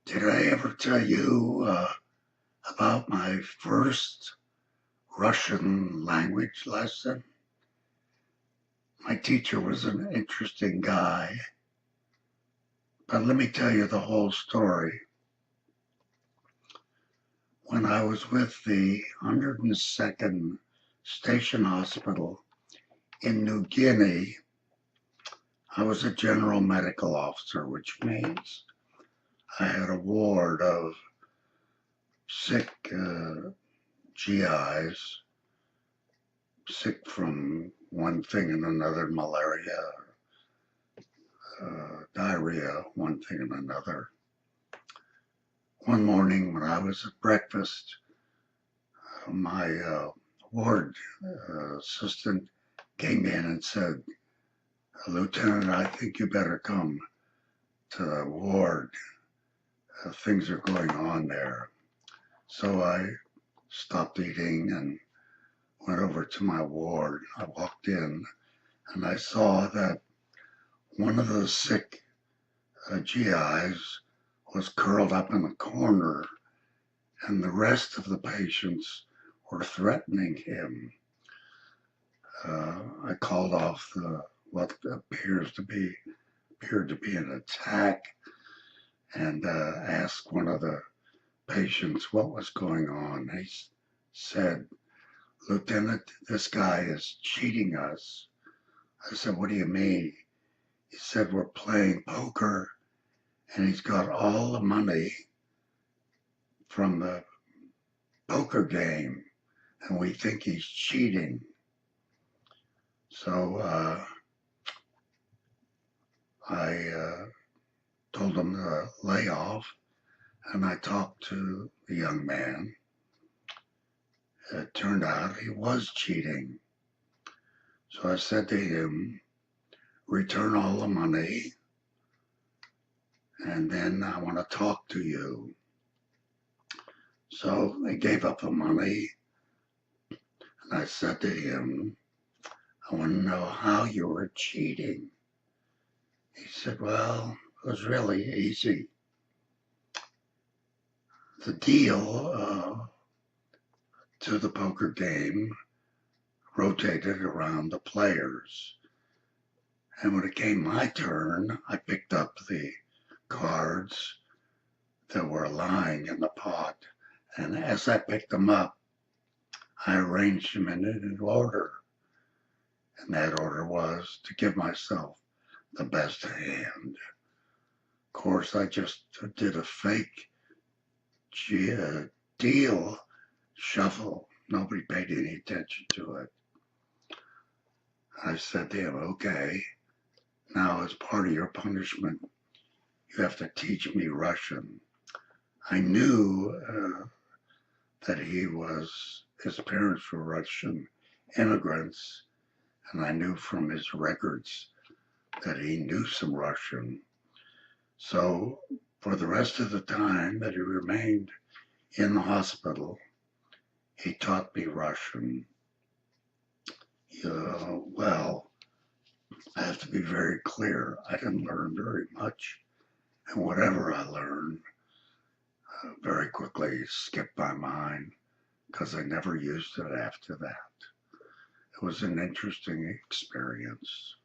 Did I ever tell you about my first Russian language lesson? My teacher was an interesting guy, but let me tell you the whole story. When I was with the 102nd Station Hospital in New Guinea, I was a general medical officer, which means I had a ward of sick GIs, sick from one thing and another, malaria, diarrhea, one thing and another. One morning when I was at breakfast, my ward assistant came in and said, "Lieutenant, I think you better come to the ward. Things are going on there." So I stopped eating and went over to my ward. I walked in and I saw that one of the sick GIs was curled up in a corner, and the rest of the patients were threatening him. I called off what appeared to be an attack, and asked one of the patients what was going on. He said, "Lieutenant, this guy is cheating us." I said, "What do you mean?" He said, "We're playing poker, and he's got all the money from the poker game, and we think he's cheating." So I told him to lay off, and I talked to the young man. It turned out he was cheating. So I said to him, "Return all the money, and then I want to talk to you." So they gave up the money, and I said to him, "I want to know how you were cheating." He said, "Well, it was really easy. The deal to the poker game rotated around the players. And when it came my turn, I picked up the cards that were lying in the pot. And as I picked them up, I arranged them in an order. And that order was to give myself the best hand. Of course, I just did a fake deal shuffle. Nobody paid any attention to it. I said to him, "Okay, now as part of your punishment, you have to teach me Russian." I knew that his parents were Russian immigrants, and I knew from his records that he knew some Russian. So for the rest of the time that he remained in the hospital, he taught me Russian. Well, I have to be very clear. I didn't learn very much, and whatever I learned very quickly skipped my mind because I never used it after that. It was an interesting experience.